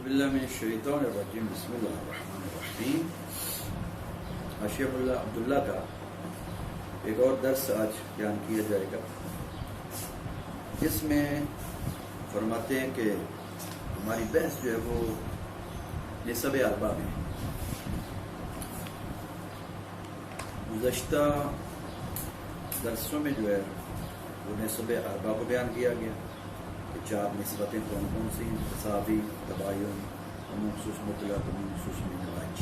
باللہ من الشیطان الرجیم بسم اللہ الرحمن الرحیم۔ شیخ عبداللہ کا ایک اور درس آج بیان کیا جائے گا۔ اس میں فرماتے ہیں کہ ہماری بحث جو ہے وہ نسب اربع میں گزشتہ درسوں میں جو ہے وہ نسب اربع کو بیان کیا گیا کہ چار نسبتیں کون کون سی ہیں: تساوی، تباین، خصوص مطلق، خصوص منواج۔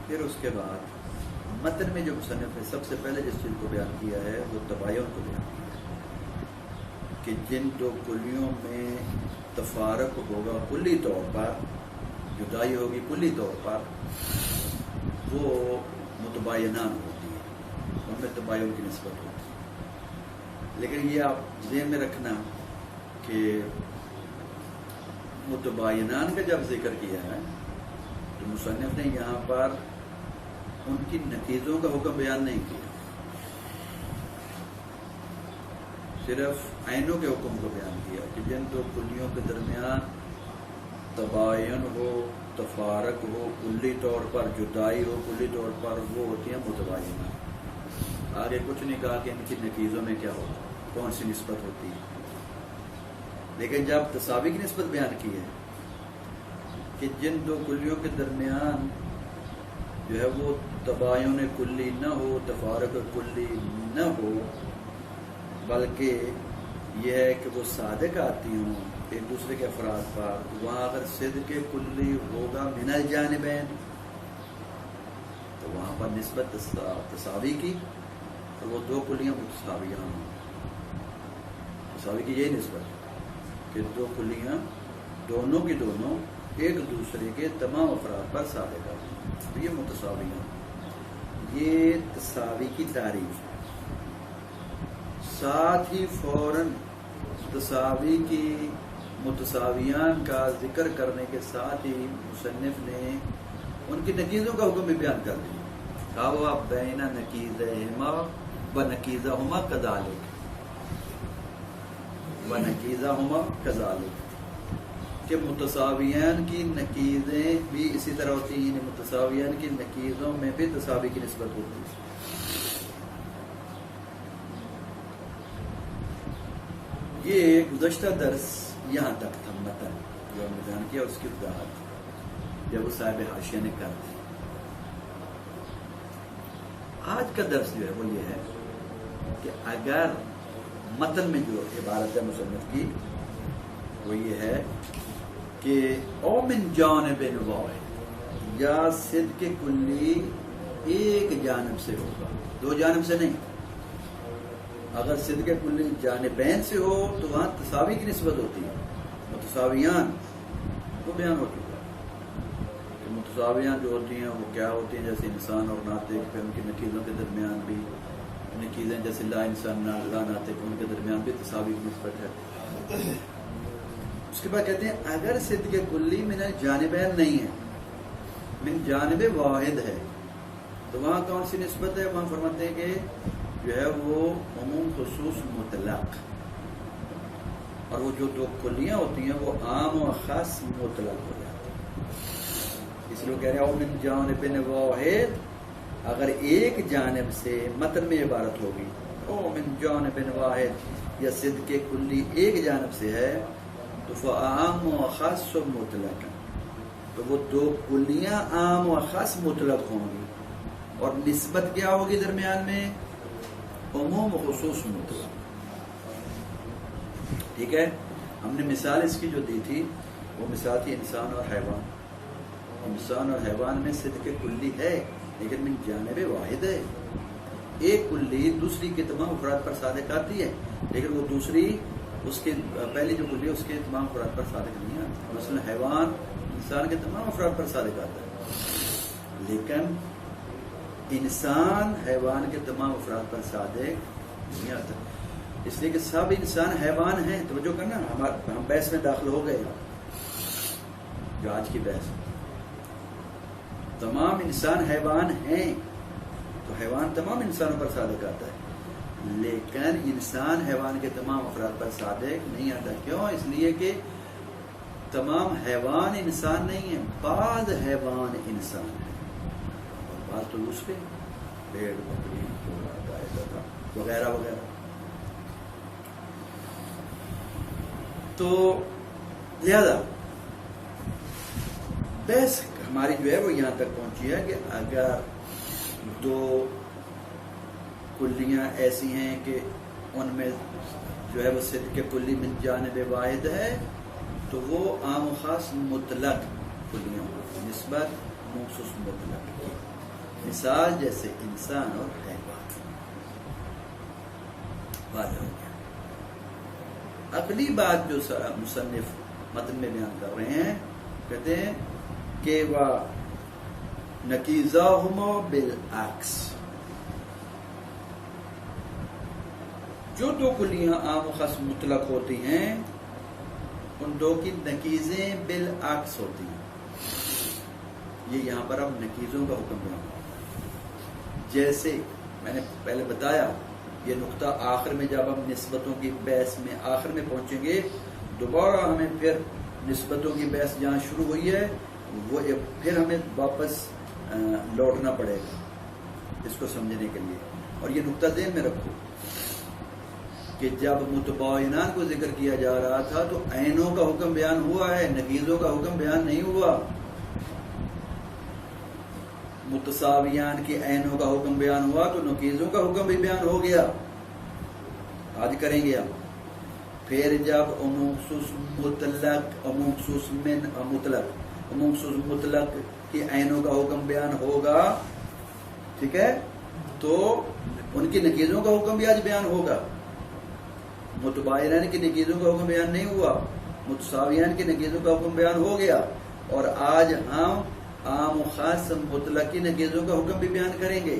پھر اس کے بعد متن میں جو مصنف نے سب سے پہلے جس چیز کو بیان کیا ہے وہ تباین کو بیان کیا ہے کہ جن دو کلیوں میں تفارق ہوگا کلی طور پر، جدائی ہوگی کلی طور پر، وہ متباینان ہوتی ہے، ان میں تباین کی نسبت ہوتی ہے۔ لیکن یہ آپ ذہن میں رکھنا کہ متباینان کا جب ذکر کیا ہے تو مصنف نے یہاں پر ان کی نتیجوں کا حکم بیان نہیں کیا، صرف عینوں کے حکم کو بیان کیا کہ جن دو کلیوں کے درمیان تباین ہو، تفارق ہو، کلی طور پر جدائی ہو کلی طور پر، وہ ہوتی ہیں متباینات۔ آگے کچھ نہیں کہا کہ ان کی نتیجوں میں کیا ہوگا، کون سی نسبت ہوتی ہے۔ لیکن جب تساوی کی نسبت بیان کی ہے کہ جن دو کلیوں کے درمیان جو ہے وہ تباین کلی نہ ہو، تفارق کلی نہ ہو، بلکہ یہ ہے کہ وہ صادق آتی ہوں ایک دوسرے کے افراد پر، وہاں اگر صدق کلی ہوگا من الجانبین تو وہاں پر نسبت تساوی کی، تو وہ دو کلیاں متساویاں ہوں۔ تساوی کی یہی نسبت کہ دو کلیاں دونوں کی دونوں ایک دوسرے کے تمام افراد پر صادق آتی ہیں، تو یہ متساویاں۔ یہ تساوی کی تعریف ہے۔ ساتھ ہی فوراً تساوی کی متساویان کا ذکر کرنے کے ساتھ ہی مصنف نے ان کی نقیضوں کا حکم بھی بیان کر دیا۔ کہا وہ بین نقیضہما و نقیضہما کذالک، و نقیضہما کذالک، کہ متساویان کی نقیضیں بھی اسی طرح ہوتی ہیں، یعنی متساویان کی نقیضوں میں بھی تساوی کی نسبت ہوتی ہے۔ یہ گزشتہ درس یہاں تک تھا، متن جو ہم نے بیان کیا اس کی وضاحت جب وہ صاحب حاشیہ نے کر دی۔ آج کا درس جو ہے وہ یہ ہے کہ اگر متن میں جو عبارت ہے مصنف کی وہ یہ ہے کہ او من جانب واحد، یا صدق کلی ایک جانب سے ہوگا، دو جانب سے نہیں۔ اگر صدق کلی جانبین سے ہو تو وہاں تساوی کی نسبت ہوتی ہے، متساویان وہ بیان ہو چکا کہ متساویان جو ہوتی ہیں وہ کیا ہوتی ہیں، جیسے انسان اور ناطق، پھر ان کی نقیضوں کے درمیان بھی نقیضیں جیسے لا انسان لا ناطق، ان کے درمیان بھی تساوی کی نسبت ہے۔ اس کے بعد کہتے ہیں اگر صدق کلی من الجانبین نہیں ہے، من جانب واحد ہے، تو وہاں کون سی نسبت ہے؟ وہاں فرماتے ہیں کہ جو ہے وہ عموم خصوص مطلق، اور وہ جو دو کلیاں ہوتی ہیں وہ عام و خاص مطلق ہو جاتی ہیں۔ اس لیے کہہ رہے ہیں من جانب واحد، اگر ایک جانب سے متن میں عبارت ہوگی او من جانب واحد، یا صدق کلی ایک جانب سے ہے تو فعام و خاص و مطلق، تو وہ دو کلیاں عام و خاص مطلق ہوں گی، اور نسبت کیا ہوگی درمیان میں؟ عموم و خصوص مطلق۔ ٹھیک ہے، ہم نے مثال اس کی جو دی تھی وہ مثال تھی انسان اور حیوان۔ انسان اور حیوان میں صدق کلی ہے لیکن من جانب واحد ہے، ایک کلی دوسری کے تمام افراد پر صادق آتی ہے، لیکن وہ دوسری اس کے پہلی جو کلی ہے اس کے تمام افراد پر صادق نہیں آتی۔ مثلا حیوان انسان کے تمام افراد پر صادق آتا ہے، لیکن انسان حیوان کے تمام افراد پر صادق نہیں آتا، اس لیے کہ سب انسان حیوان ہیں۔ توجہ کرنا، ہم بحث میں داخل ہو گئے، جو آج کی بحث، تمام انسان حیوان ہیں تو حیوان تمام انسانوں پر صادق آتا ہے، لیکن انسان حیوان کے تمام افراد پر صادق نہیں آتا۔ کیوں؟ اس لیے کہ تمام حیوان انسان نہیں ہیں، بعض حیوان انسان ہیں اور بعض تو دوسرے، بھیڑ بکری گھوڑا گائے گدھا وغیرہ وغیرہ. تو لہذا بحث ہماری جو ہے وہ یہاں تک پہنچی ہے کہ اگر دو کلیاں ایسی ہیں کہ ان میں جو ہے وہ صدق کلی من جانب واحد ہے تو وہ عام و خاص مطلق کلیاں ہوتی ہیں، نسبت مخصوص مطلق کی. مثال جیسے انسان اور حیوان. واضح ہو گیا. اگلی بات جو مصنف متن میں بیان کر رہے ہیں، کہتے ہیں کہ وہ نقیضہما بالعکس، جو دو کلیاں عام و خاص مطلق ہوتی ہیں ان دو کی نقیضیں بالعکس ہوتی ہیں. یہ یہاں پر اب نقیضوں کا حکم بیان ہوا. جیسے میں نے پہلے بتایا، یہ نقطہ آخر میں جب ہم نسبتوں کی بحث میں آخر میں پہنچیں گے، دوبارہ ہمیں پھر نسبتوں کی بحث جہاں شروع ہوئی ہے وہ پھر ہمیں واپس لوٹنا پڑے گا اس کو سمجھنے کے لیے. اور یہ نقطہ ذہن میں رکھو کہ جب متباینات کو ذکر کیا جا رہا تھا تو عینوں کا حکم بیان ہوا ہے، نقیضوں کا حکم بیان نہیں ہوا. متساویان کی عینوں کا حکم بیان ہوا تو نقیضوں کا حکم بھی بیان ہو گیا. آج کریں گے ہم. پھر جب عموم خصوص مطلق، عموم خصوص من مطلق، عموم خصوص مطلق کی عینوں کا حکم بیان ہوگا، ٹھیک ہے، تو ان کی نقیضوں کا حکم بھی آج بیان ہوگا. متباینان کی نقیضوں کا حکم بیان نہیں ہوا، متساویان کی نقیضوں کا حکم بیان ہو گیا. اور آج ہم عام و خاص مطلق کی نقیضوں کا حکم بھی بیان کریں گے،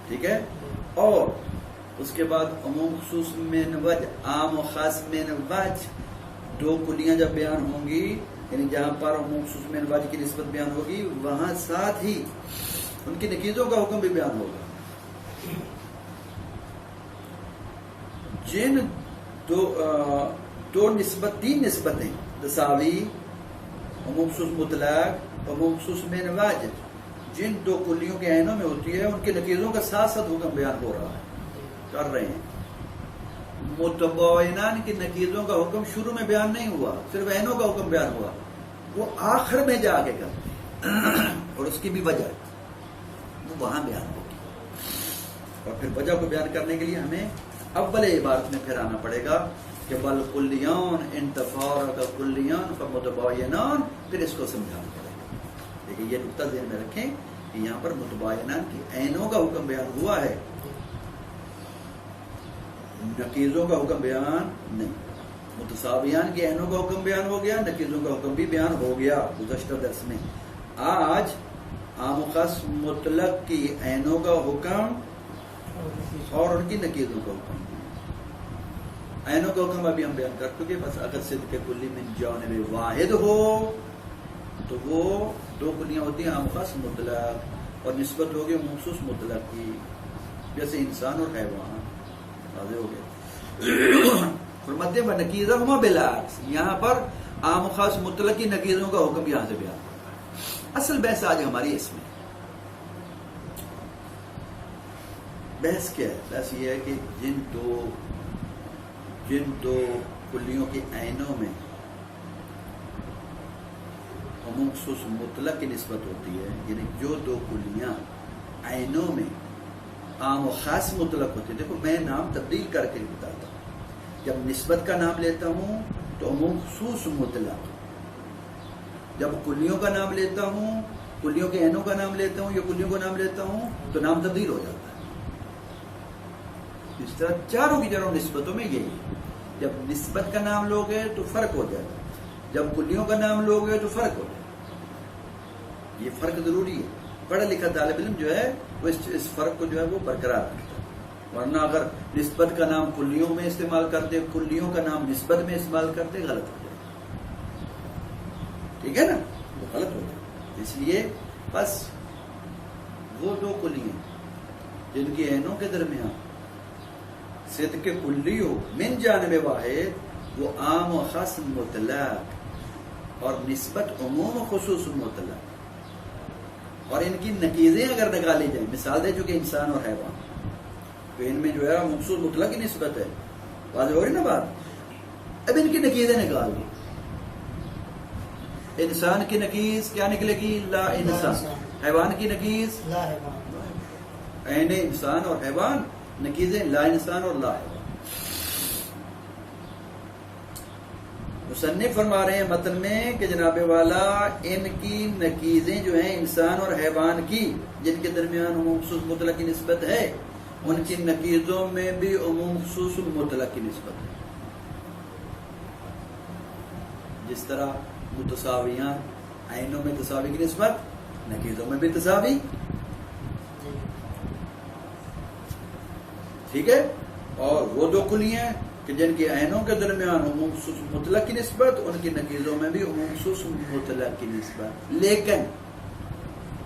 ٹھیک ہے. اور اس کے بعد عموم خصوص من وجہ، عام و خاص من وجہ، دو کلیاں جب بیان ہوں گی، یعنی جہاں پر عموم خصوص من وجہ کی نسبت بیان ہوگی وہاں ساتھ ہی ان کی نقیضوں کا حکم بھی بیان ہوگا. جن دو نسبت، تین نسبتیں تساوی، عموم خصوص مطلق، عموم خصوص من وجہ، جن دو کلیوں کے عینوں میں ہوتی ہے ان کے نقیضوں کا ساتھ ساتھ حکم بیان ہو رہا ہے، کر رہے ہیں. متباینان کی نقیضوں کا حکم شروع میں بیان نہیں ہوا، صرف عینوں کا حکم بیان ہوا، وہ آخر میں جا کے کرتے ہیں اور اس کی بھی وجہ وہ وہاں بیان ہوگی. اور پھر وجہ کو بیان کرنے کے لیے ہمیں اول عبارت میں پھر آنا پڑے گا کہ بل کلیان انتفارق کلیان فمتباینان، پھر اس کو سمجھانا پڑے گا. لیکن یہ نقطہ ذہن میں رکھیں کہ یہاں پر متباینان کی عینوں کا حکم بیان ہوا ہے، نقیضوں کا حکم بیان نہیں. متساویان کی عینوں کا حکم بیان ہو گیا، نقیضوں کا حکم بھی بیان ہو گیا گزشتہ درس میں. آج عام و خاص مطلق کی عینوں کا حکم اور ان کی نقیضوں کا حکم. عینوں کا حکم ابھی ہم بیان کر چکے. بس اگر صدق کلی من جانب واحد ہو تو وہ دو کلیاں ہوتی ہیں، عام و خاص مطلق، اور نسبت ہوگی مخصوص مطلق کی، جیسے انسان اور حیوان. واضح ہو گیا. فرماتے ہیں نقیضہما بالعکس، یہاں پر عام و خاص مطلق کی نقیضوں کا حکم یہاں سے بیان. اصل بحث آج ہماری اس میں بحث کیا ہے؟ بحث یہ ہے کہ جن دو کلیوں کی عینوں میں عموم خصوص مطلق کی نسبت ہوتی ہے، یعنی جو دو کلیاں عینوں میں عام و خاص مطلق ہوتی ہے. دیکھو میں نام تبدیل کر کے بتاتا ہوں. جب نسبت کا نام لیتا ہوں تو عموم خصوص مطلق، جب کلیوں کا نام لیتا ہوں، کلیوں کے عینوں کا نام لیتا ہوں یا کلیوں کا نام لیتا ہوں تو نام تبدیل ہو جاتا ہے. اس طرح چاروں کی چاروں نسبتوں میں یہی ہے. جب نسبت کا نام لوگے تو فرق ہو جائے گا، جب کلیوں کا نام لوگے تو فرق ہو جائے گا. یہ فرق ضروری ہے. پڑھا لکھا طالب علم جو ہے وہ اس فرق کو جو ہے وہ برقرار رکھتا ہے. ورنہ اگر نسبت کا نام کلیوں میں استعمال کرتے، کلیوں کا نام نسبت میں استعمال کرتے، غلط ہو جائے. ٹھیک ہے نا، وہ غلط ہو جائے. اس لیے بس وہ دو کلیاں جن کی عینوں کے درمیان صدق کلی ہو من جانب واحد، وہ عام و خاص مطلق اور نسبت عموم و خصوص مطلق، اور ان کی نقیضیں اگر نکالی جائیں، مثال دے چکے انسان اور حیوان، تو ان میں جو ہے مخصوص مطلق کی نسبت ہے، واضح ہو رہی نا بات؟ اب ان کی نقیضیں نکال دو. انسان کی نقیض کیا نکلے گی؟ لا انسان. حیوان کی نقیض لا حیوان. عین انسان اور حیوان، نقیضیں لا انسان اور لا حیوان. مصنف فرما رہے ہیں متن میں کہ جناب والا ان کی نقیضیں جو ہیں انسان اور حیوان کی، جن کے درمیان عموم خصوص مطلق کی نسبت ہے، ان کی نقیضوں میں بھی عموم خصوص مطلق کی نسبت ہے. جس طرح متساویاں عینوں میں تساوی کی نسبت، نقیضوں میں بھی تساوی. ٹھیک ہے. اور وہ دو کلیاں کہ جن کی عینوں کے درمیان عموم خصوص مطلق کی نسبت، ان کی نقیضوں میں بھی عموم خصوص مطلق کی نسبت. لیکن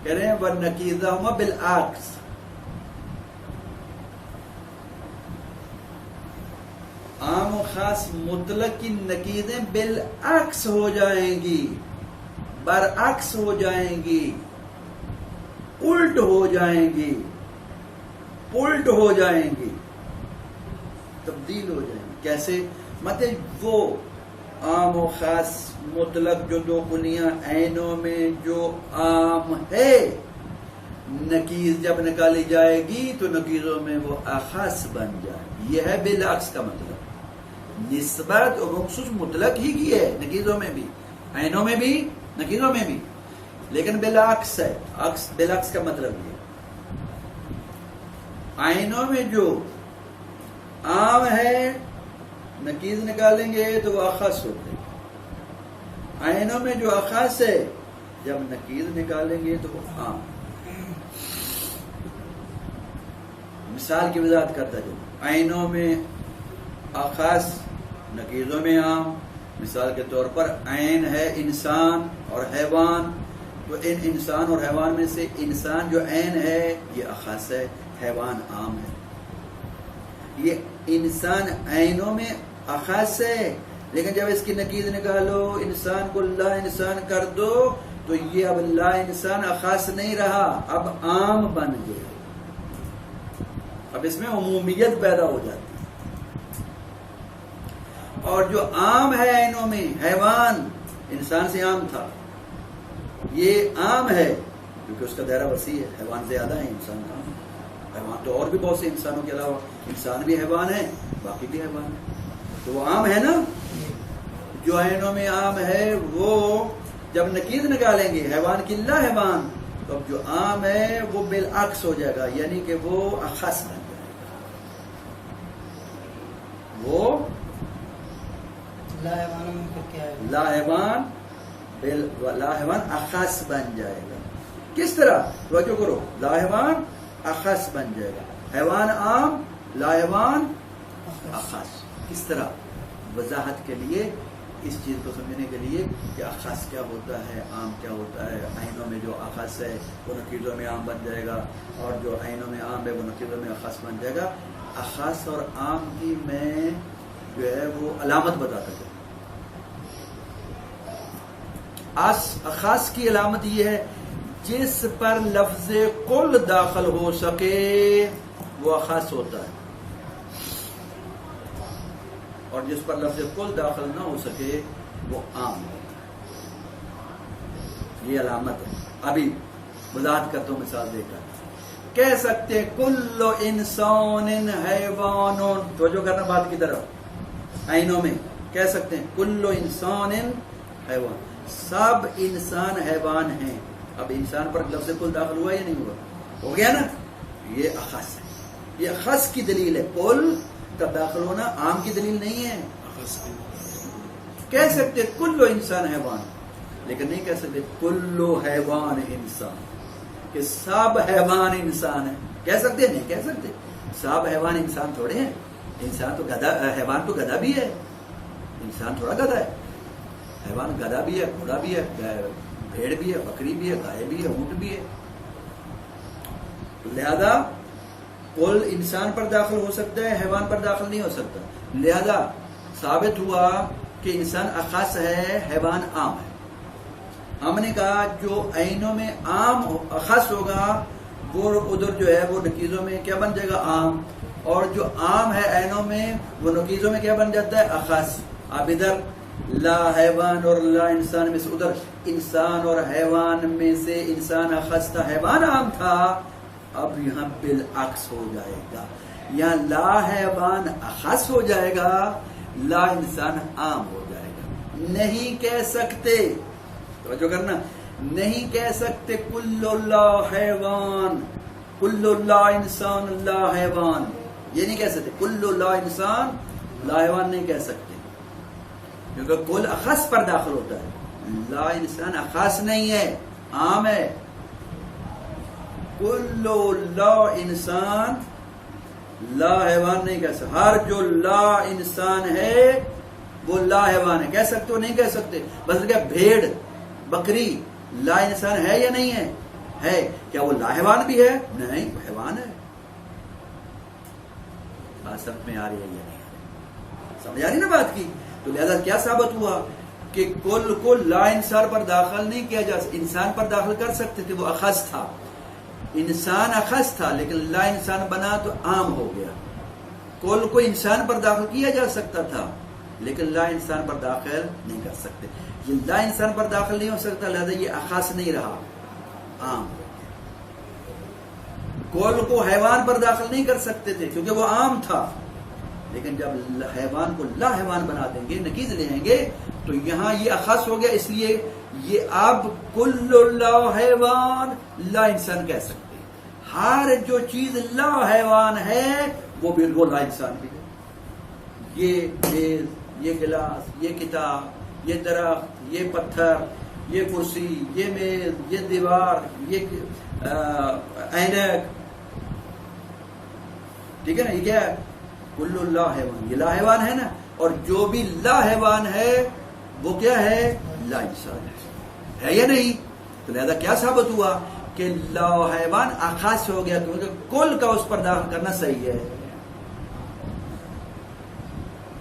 کہہ رہے ہیں وَالنَّقِيضَهُمَا بِالْعَكْسِ، عام و خاص مطلق کی نقیضیں بالعکس ہو جائیں گی، برعکس ہو جائیں گی، الٹ ہو جائیں گی، پلٹ ہو جائیں گی، تبدیل ہو جائیں گی. کیسے؟ مطلب وہ عام و خاص مطلق جو دو کلیاں عینوں میں جو عام ہے، نقیض جب نکالی جائے گی تو نقیضوں میں وہ اخص بن جائے گی. یہ ہے بالعکس کا مطلب. نسبت اور مخصوص مطلق ہی کی ہے نقیضوں میں بھی، عینوں میں بھی، نقیضوں میں بھی، لیکن بالعکس ہے. بالعکس کا مطلب یہ عینوں میں جو عام ہے نقیض نکالیں گے تو وہ اخص ہوتے ہیں. عینوں میں جو اخص ہے جب نقیض نکالیں گے تو وہ عام. مثال کی وضاحت کرتا جو عینوں میں اخص، نقیضوں میں عام. مثال کے طور پر عین ہے انسان اور حیوان، تو ان انسان اور حیوان میں سے انسان جو عین ہے یہ اخص ہے، حیوان عام ہے. یہ انسان عینوں میں اخص ہے، لیکن جب اس کی نقیض نکالو، انسان کو لا انسان کر دو، تو یہ اب لا انسان اخص نہیں رہا، اب عام بن گیا. اب اس میں عمومیت پیدا ہو جاتی ہے. اور جو عام ہے عینوں میں، حیوان انسان سے عام تھا، یہ عام ہے کیونکہ اس کا دائرہ وسیع ہے. حیوان زیادہ ہے، انسان کم ہے. حیوان تو اور بھی بہت سے انسانوں کے علاوہ انسان بھی حیوان ہے، باقی بھی حیوان ہے، تو وہ عام ہے نا. جو عینوں میں عام ہے وہ جب نقیض نکالیں گے حیوان کی لا حیوان، تو اب جو عام ہے وہ بالعکس ہو جائے گا، یعنی کہ وہ اخص بن جائے گا. وہ لا حیوان میں پھر کیا ہے؟ لا حیوان اخص بن جائے گا. کس طرح؟ توجہ کرو. لا حیوان اخص بن جائے گا، حیوان عام، لا حیوان اخص. کس طرح؟ وضاحت کے لیے، اس چیز کو سمجھنے کے لیے کہ اخص کیا ہوتا ہے، عام کیا ہوتا ہے. عینوں میں جو اخص ہے وہ نقیضوں میں عام بن جائے گا، اور جو عینوں میں عام ہے وہ نقیضوں میں اخص بن جائے گا. اخص اور عام کی میں جو ہے وہ علامت بتاتا ہے. اخص کی علامت یہ ہے جس پر لفظ کل داخل ہو سکے وہ اخص ہوتا ہے، اور جس پر لفظ کل داخل نہ ہو سکے وہ عام ہوتا ہے. یہ علامت ہے. ابھی وضاحت کرتا ہوں مثال دے کر. کہہ سکتے کل انسان حیوان، توجہ کرنا بات کی طرف. عینوں میں کہہ سکتے ہیں کل انسان حیوان، سب انسان حیوان ہیں. اب انسان پر لفظ کل داخل ہوا یا نہیں ہوا؟ ہو گیا نا. یہ اخص ہے، یہ اخص کی دلیل ہے. کل کا داخل ہونا عام کی دلیل نہیں ہے. کہہ سکتے کل انسان حیوان، لیکن نہیں کہہ سکتے کل حیوان انسان، کہ سب حیوان انسان ہیں. کہہ سکتے نہیں کہہ سکتے. سب حیوان انسان تھوڑے ہیں. انسان تو گدھا، حیوان تو گدھا بھی ہے، انسان تھوڑا گدھا ہے. حیوان گدھا بھی ہے، گھوڑا بھی ہے، بھیڑ بھی ہے، بکری بھی ہے، گائے بھی ہے، اونٹ بھی ہے. لہذا کل انسان پر داخل ہو سکتا ہے، حیوان پر داخل نہیں ہو سکتا. لہذا ثابت ہوا کہ انسان اخص ہے، حیوان عام ہے. ہم نے کہا جو عینوں میں عام اخص ہوگا وہ ادھر جو ہے وہ نکیزوں میں کیا بن جائے گا؟ عام. اور جو عام ہے عینوں میں وہ نکیزوں میں کیا بن جاتا ہے؟ اخص. اب ادھر لا حیوان اور لا انسان میں سے ادھر انسان اور حیوان میں سے انسان اخص تھا، حیوان عام تھا. اب یہاں بالعکس ہو جائے گا، یہاں لا حیوان اخص ہو جائے گا، لا انسان عام ہو جائے گا. نہیں کہہ سکتے، توجہ کرنا، نہیں کہہ سکتے کل لا حیوان، کل لا انسان لا حیوان، یہ نہیں کہہ سکتے. کل لا انسان لا حیوان نہیں کہہ سکتے، کیونکہ کل اخص پر داخل ہوتا ہے. لا انسان اخص نہیں ہے، عام ہے. کل لا انسان لا حیوان نہیں کہہ سکتے. ہر جو لا انسان ہے وہ لا حیوان ہے. کہہ سکتے ہو؟ نہیں کہہ سکتے. بس کیا بھیڑ بکری لا انسان ہے یا نہیں ہے؟ ہے. کیا وہ لا حیوان بھی ہے؟ نہیں، وہ حیوان ہے. بات سمجھ میں آ رہی ہے یا نہیں؟ سمجھ آ رہی نا بات کی؟ تو لہذا کیا ثابت ہوا کہ کل کو لا انسان پر داخل نہیں کیا جا سکتا. انسان پر داخل کر سکتے تھے، وہ اخص تھا. انسان اخص تھا لیکن لا انسان بنا تو عام ہو گیا. کل کو انسان پر داخل کیا جا سکتا تھا لیکن لا انسان پر داخل نہیں کر سکتے. یہ لا انسان پر داخل نہیں ہو سکتا، لہذا یہ اخص نہیں رہا، عام ہو گیا. کل کو حیوان پر داخل نہیں کر سکتے تھے کیونکہ وہ عام تھا، لیکن جب حیوان کو لا حیوان بنا دیں گے، نکیز لے آئیں گے، تو یہاں یہ اخص ہو گیا. اس لیے یہ اب کل لا حیوان لا انسان کہہ سکتے. ہر جو چیز لا حیوان ہے وہ بالکل لا انسان بھی ہے. یہ میز، یہ گلاس، یہ کتاب، یہ درخت، یہ پتھر، یہ کرسی، یہ میز، یہ دیوار، یہ اینک، ٹھیک ہے نا؟ یہ کیا ہے؟ کل لا حیوان، یہ لا حیوان ہے نا. اور جو بھی لا حیوان ہے وہ کیا ہے؟ لا انسان ہے یا نہیں؟ تو لہذا کیا ثابت ہوا کہ لا حیوان اخص ہو گیا کیونکہ کل کا اس پر داخل کرنا صحیح ہے.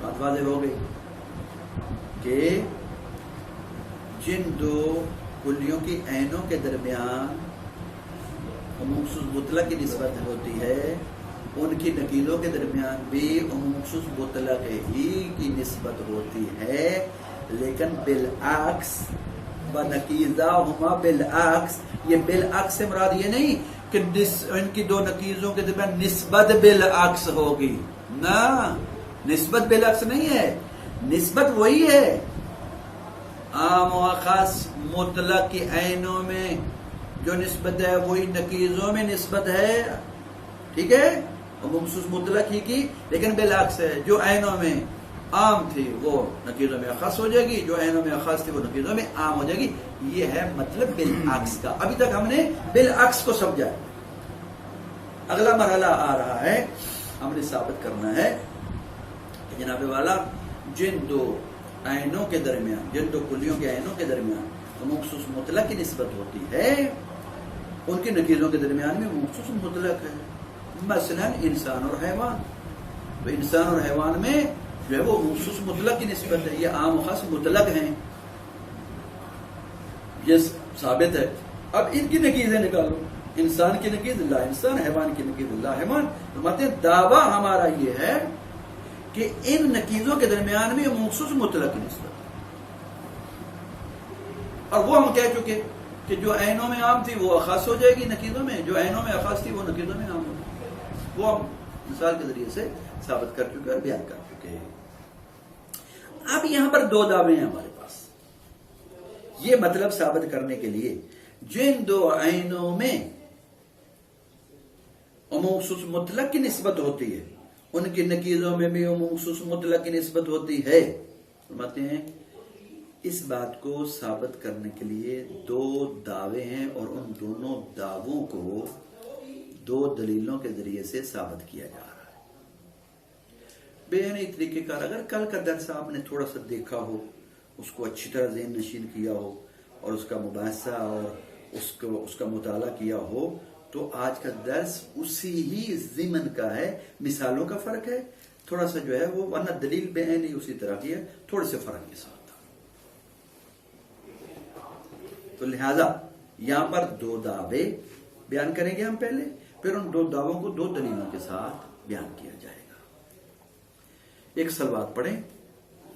بات واضح ہو گئی کہ جن دو کلیوں کی عینوں کے درمیان عموم مطلق کی نسبت ہوتی ہے، ان کی نکیلوں کے درمیان بھی عموم مطلق ہی کی نسبت ہوتی ہے. لیکن بالعکس بنقیضہما بالعکس، یہ بالعکس سے مراد یہ نہیں کہ ان کی دو نقیضوں کے درمیان نسبت بالعکس ہوگی، نہ، نسبت بالعکس نہیں ہے. نسبت وہی ہے، عام و خاص مطلق کی عینوں میں جو نسبت ہے وہی نقیضوں میں نسبت ہے. ٹھیک ہے؟ مخصوص مطلق ہی کی، لیکن بالعکس ہے. جو عینوں میں عام تھی وہ نقیضوں میں اخص ہو جائے گی، جو عینوں میں اخص تھی وہ نقیضوں میں عام ہو جائے گی. یہ ہے مطلب بالعکس کا. ابھی تک ہم نے بالعکس کو سمجھا. اگلا مرحلہ آ رہا ہے، ہم نے ثابت کرنا ہے کہ جناب والا جن دو عینوں کے درمیان، جن دو کلیوں کے عینوں کے درمیان مخصوص مطلق کی نسبت ہوتی ہے، ان کی نقیضوں کے درمیان میں مخصوص مطلق ہے. مثلا انسان اور حیوان، تو انسان اور حیوان میں جو ہے وہ مخصوص مطلق کی نسبت ہے. یہ عام و خاص مطلق ہیں، یہ ثابت ہے. اب ان کی نقیضیں نکالو. انسان کی نقیض لا انسان، حیوان کی نقیض لا حیوان. فرماتے ہیں دعویٰ ہمارا یہ ہے کہ ان نقیضوں کے درمیان میں مخصوص مطلق کی نسبت، اور وہ ہم کہہ چکے کہ جو عینوں میں عام تھی وہ اخص ہو جائے گی نقیضوں میں، جو عینوں میں اخص تھی وہ نقیضوں میں عام ہوگی. وہ ہم مثال کے ذریعے سے ثابت کر چکے اور بیان کر چکے ہیں. اب یہاں پر دو دعوے ہیں ہمارے پاس. یہ مطلب ثابت کرنے کے لیے جن دو عینوں میں مخصوص مطلق کی نسبت ہوتی ہے، ان کی نقیضوں میں بھی مخصوص مطلق کی نسبت ہوتی ہے. فرماتے ہیں اس بات کو ثابت کرنے کے لیے دو دعوے ہیں، اور ان دونوں دعووں کو دو دلیلوں کے ذریعے سے ثابت کیا جا رہا ہے. بیانی طریقے کار. اگر کل کا درس آپ نے تھوڑا سا دیکھا ہو، اس کو اچھی طرح ذہن نشین کیا ہو اور اس کا مباحثہ اور اس کا مطالعہ کیا ہو، تو آج کا درس اسی ہی ضمن کا ہے. مثالوں کا فرق ہے، تھوڑا سا جو ہے وہ ورنہ دلیل بے عینی اسی طرح کی ہے، تھوڑے سے فرق کے ساتھ. تو لہذا یہاں پر 2 دعوے بیان کریں گے ہم پہلے، پھر ان 2 دعووں کو 2 دلیلوں کے ساتھ بیان کیا جائے گا. ایک صلوات پڑھیں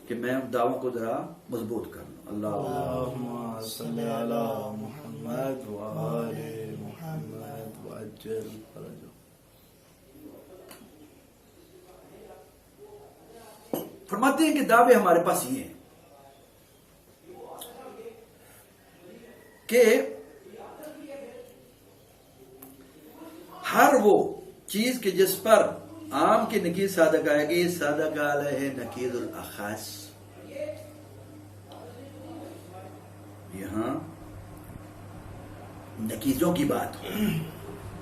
کہ میں ان دعووں کو ذرا مضبوط کر لوں. اللہم صلی علی محمد وآل محمد وعجل فرجہ. فرماتے ہیں کہ دعوے ہمارے پاس یہ ہیں کہ ہر وہ چیز کہ جس پر عام کی نکیر صادق آئے گی، صادق علیہ نکیر الاخص. یہاں نکیزوں کی بات ہو،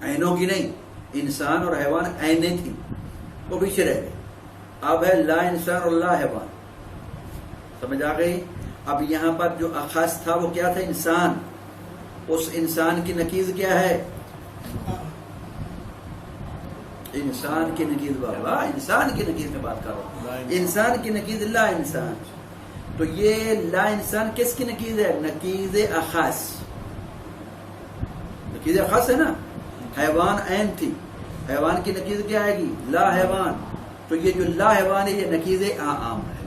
عینوں کی نہیں. انسان اور حیوان عینیں تھیں، وہ پیچھے رہ گئے. اب ہے لا انسان اور لا حیوان. سمجھ آ گئی؟ اب یہاں پر جو اخص تھا وہ کیا تھا؟ انسان. اس انسان کی نکیز کیا ہے؟ انسان کی نکیز. بابا انسان کی نکیز میں بات کر رہا ہوں. انسان کی نکیز لا انسان. تو یہ لا انسان کس کی نکیز ہے؟ نکیز اخص. نکیز اخص ہے نا. حیوان عین تھی، حیوان کی نکیز کیا آئے گی؟ لا حیوان. تو یہ جو لا حیوان ہے یہ نکیز عام ہے.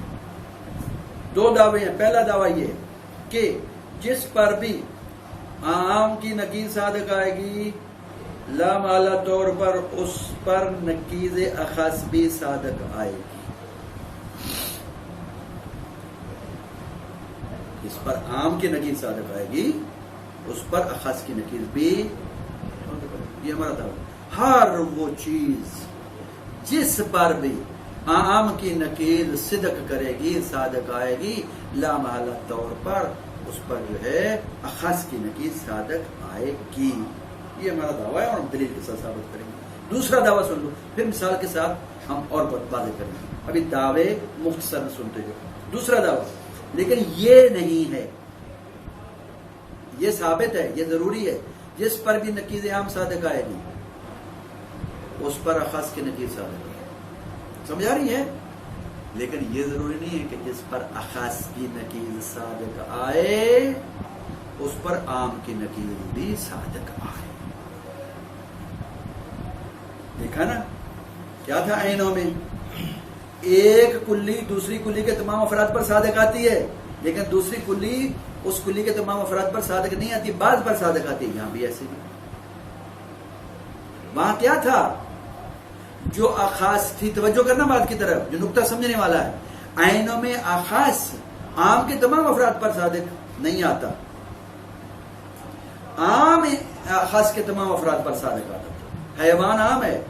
2 دعوے ہیں. پہلا دعویٰ یہ کہ جس پر بھی عام کی نکیز صادق آئے گی، لا مالا طور پر اس پر نکیز اخص بھی صادق آئے گی. اس پر عام کی نکیز صادق آئے گی، اس پر اخص کی نکیز بھی. یہ ہمارا دعویٰ. ہر وہ چیز جس پر بھی عام کی نکیز صدق کرے گی، صادق آئے گی، لا محالہ طور پر اس پر جو ہے اخص کی نکیز صادق آئے گی. یہ ہمارا دعویٰ ہے اور ہم دلیل کے ساتھ ثابت کریں گے. دوسرا دعویٰ سن لو، پھر مثال کے ساتھ ہم اور واضح کریں گے. ابھی دعوے مختصر سنتے جو. دوسرا دعویٰ لیکن یہ نہیں ہے، یہ ثابت ہے، یہ ضروری ہے، جس پر بھی نکیز عام صادق آئے گی اس پر اخص کی نکیز صادق آئے گی. سمجھ آ رہی ہے؟ لیکن یہ ضروری نہیں ہے کہ جس پر اخص کی نکیز صادق آئے اس پر عام کی نکیز بھی صادق آئے. دیکھا نا کیا تھا عینوں میں؟ ایک کلی دوسری کلی کے تمام افراد پر صادق آتی ہے، لیکن دوسری کلی اس کلی کے تمام افراد پر صادق نہیں آتی، بعض پر صادق آتی ہے. یہاں بھی ایسے ہی. وہاں کیا تھا؟ جو اخاص تھی، توجہ کرنا بات کی طرف، جو نقطہ سمجھنے والا ہے. عینوں میں اخاص عام کے تمام افراد پر صادق نہیں آتا، عام اخاص کے تمام افراد پر صادق آتا. حیوان عام ہے،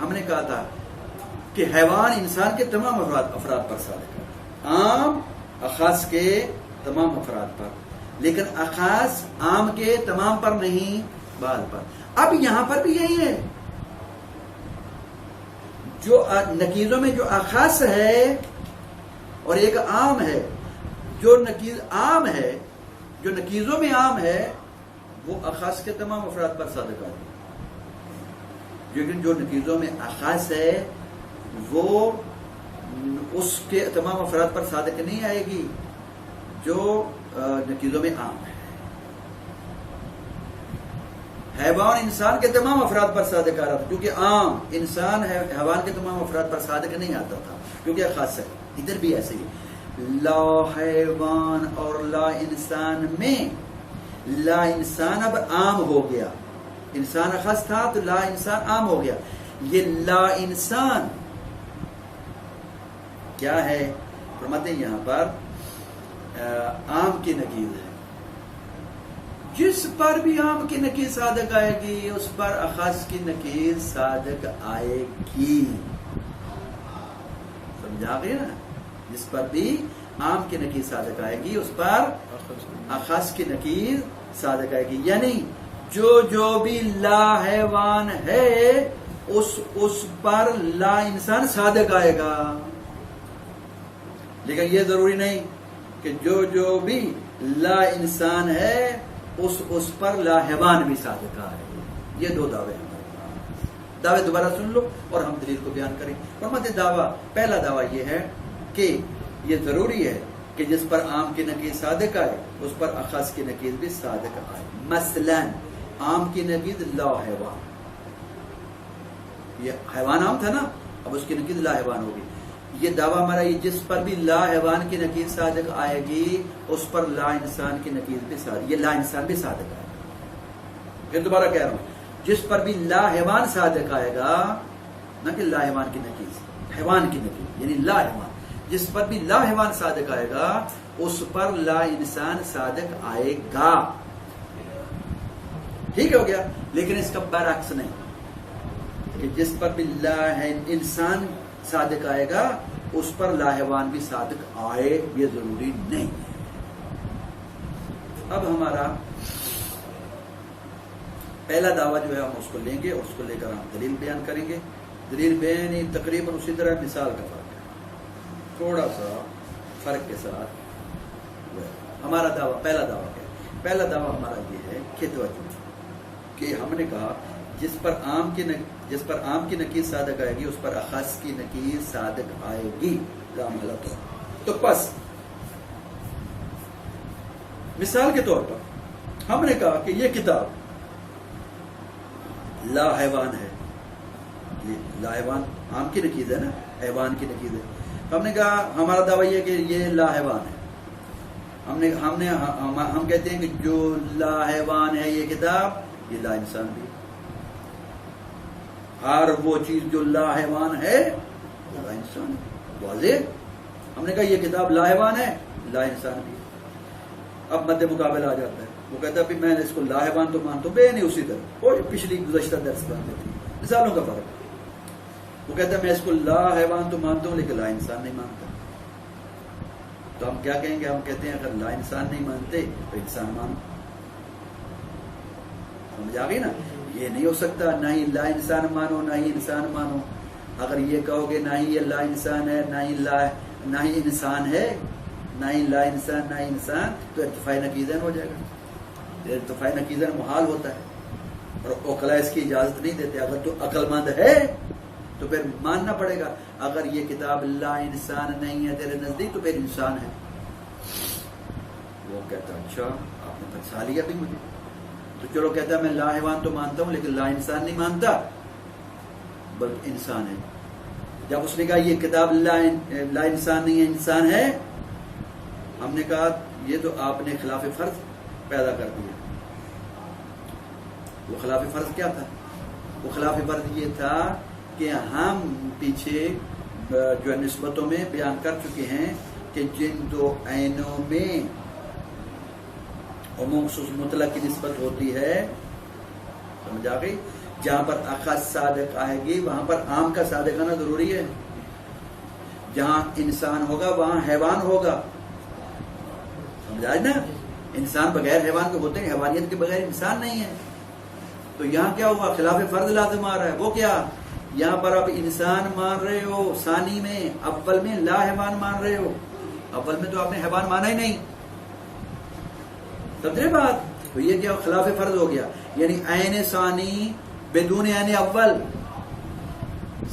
ہم نے کہا تھا کہ حیوان انسان کے تمام افراد پر صادق ہے، عام اخاص کے تمام افراد پر، لیکن اخاص عام کے تمام پر نہیں، بعض پر. اب یہاں پر بھی یہی ہے، جو نکیزوں میں جو اخاص ہے اور ایک عام ہے. جو نکیز عام ہے، جو نکیزوں میں عام ہے، وہ اخاص کے تمام افراد پر صادق آتی ہے. لیکن جو نکیزوں میں اخاص ہے وہ اس کے تمام افراد پر صادق نہیں آئے گی جو نکیزوں میں عام ہے. حیوان انسان کے تمام افراد پر صادق آ رہا تھا کیونکہ عام، انسان حیوان کے تمام افراد پر صادق نہیں آتا تھا کیونکہ خاص ہے. ادھر بھی ایسے ہی لا حیوان اور لا انسان میں لا انسان اب عام ہو گیا. انسان خاص تھا تو لا انسان عام ہو گیا. یہ لا انسان کیا ہے؟ فرماتے ہیں یہاں پر عام کی نکیز ہے. جس پر بھی عام کی نکیز صادق آئے گی اس پر اخص کی نکیز صادق آئے گی. سمجھا گیا نا؟ جس پر بھی عام کی نکیز صادق آئے گی اس پر اخص کی نکیز صادق آئے گی. یعنی جو بھی لا حیوان ہے اس پر لا انسان صادق آئے گا. لیکن یہ ضروری نہیں کہ جو بھی لا انسان ہے اس پر لا حیوان بھی صادق آئے. یہ 2 دعوے ہمارے پاس. دعوے دوبارہ سن لو اور ہم دلیل کو بیان کریں. فرماتے دعویٰ، پہلا دعویٰ یہ ہے کہ یہ ضروری ہے کہ جس پر عام کی نقیض صادق آئے اس پر اخص کی نقیض بھی صادق آئے. مثلا عام کی نقیض لا حیوان، یہ حیوان عام تھا نا، اب اس کی نقیض لا حیوان ہوگی. یہ دعویٰ ہمارا یہ جس پر بھی لا حیوان کی نقیض صادق آئے گی اس پر لا انسان کی نقیض بھی صادق، یہ لا انسان بھی صادق آئے گا. پھر دوبارہ کہہ رہا ہوں، جس پر بھی لا حیوان صادق آئے گا، نہ کہ لا حیوان کی نقیض، حیوان کی نقیض یعنی لا حیوان، جس پر بھی لا حیوان صادق آئے گا اس پر لا انسان صادق آئے گا. ٹھیک ہو گیا. لیکن اس کا برعکس نہیں کہ جس پر بھی لا انسان صادق آئے گا اس پر لا حیوان بھی صادق آئے، یہ ضروری نہیں. اب ہمارا پہلا دعویٰ جو ہے ہم اس کو لیں گے اور اس کو لے کر ہم دلیل بیان کریں گے. دلیل بیان تقریباً اسی طرح مثال کا فرق ہے، تھوڑا سا فرق کے ساتھ. ہمارا دعویٰ پہلا دعویٰ کیا ہے؟ پہلا دعویٰ ہمارا یہ ہے کہ توجہ کہ ہم نے کہا جس پر عام کی نقیض صادق آئے گی اس پر اخص کی نقیض صادق آئے گی. کام غلط ہو تو پس مثال کے طور پر ہم نے کہا کہ یہ کتاب لا حیوان ہے. یہ لا حیوان عام کی نقیض ہے نا، حیوان کی نقیض ہے. ہم نے کہا ہمارا دعویٰ یہ کہ یہ لا حیوان ہے. ہم کہتے ہیں کہ جو لا حیوان ہے یہ کتاب، یہ لا انسان بھی. ہر وہ چیز جو لا حیوان ہے لا انسان ہے. واضح. ہم نے کہا یہ کتاب لا حیوان ہے، لا انسان بھی. اب مد مقابل آ جاتا ہے، وہ کہتا ہے میں نے اس کو لا حیوان تو مانتا ہوں، بے نہیں اسی طرح اور پچھلی گزشتہ درس میں تھی مثالوں کا فرق. وہ کہتا ہے میں اس کو لا حیوان تو مانتا ہوں لیکن لا انسان نہیں مانتا. تو ہم کیا کہیں گے؟ ہم کہتے ہیں اگر لا انسان نہیں مانتے تو انسان مانو. سمجھ آ گئی نا؟ یہ نہیں ہو سکتا نہ ہی لا انسان مانو نہ ہی انسان مانو. اگر یہ کہو گے نہ ہی یہ لا انسان ہے نہ ہی انسان ہے، نہ ہی لا انسان نہ ہی انسان، تو ارتفاع نقیضین ہو جائے گا. ارتفاع نقیضین محال ہوتا ہے اور عقلاء اس کی اجازت نہیں دیتے. اگر تو عقل مند ہے تو پھر ماننا پڑے گا. اگر یہ کتاب لا انسان نہیں ہے تیرے نزدیک تو پھر انسان ہے. وہ کہتا اچھا آپ نے پھنسا لیا بھی مجھے. تو چلو کہتا ہے میں لا حیوان تو مانتا ہوں لیکن لا انسان نہیں مانتا بلکہ انسان ہے. جب اس نے کہا یہ کتاب لا انسان نہیں ہے انسان ہے، ہم نے کہا یہ تو آپ نے خلاف فرض پیدا کر دیا. وہ خلاف فرض کیا تھا؟ وہ خلاف فرض یہ تھا کہ ہم پیچھے جو نسبتوں میں بیان کر چکے ہیں کہ جن دو عینوں میں عموم خصوص مطلق کی نسبت ہوتی ہے، سمجھ آ گئی؟ جہاں پر اخص صادق آئے گی وہاں پر عام کا صادق آنا ضروری ہے. جہاں انسان ہوگا وہاں حیوان ہوگا. سمجھا نا؟ انسان بغیر حیوان کے ہوتے ہیں، حیوانیت کے بغیر انسان نہیں ہے. تو یہاں کیا ہوا؟ خلاف فرض لازم آ رہا ہے. وہ کیا؟ یہاں پر آپ انسان مان رہے ہو ثانی میں، اول میں لا حیوان مان رہے ہو. اول میں تو آپ نے حیوان مانا ہی نہیں. سمجھے بات؟ تو یہ کیا خلاف فرض ہو گیا. یعنی عین ثانی بدون عین اول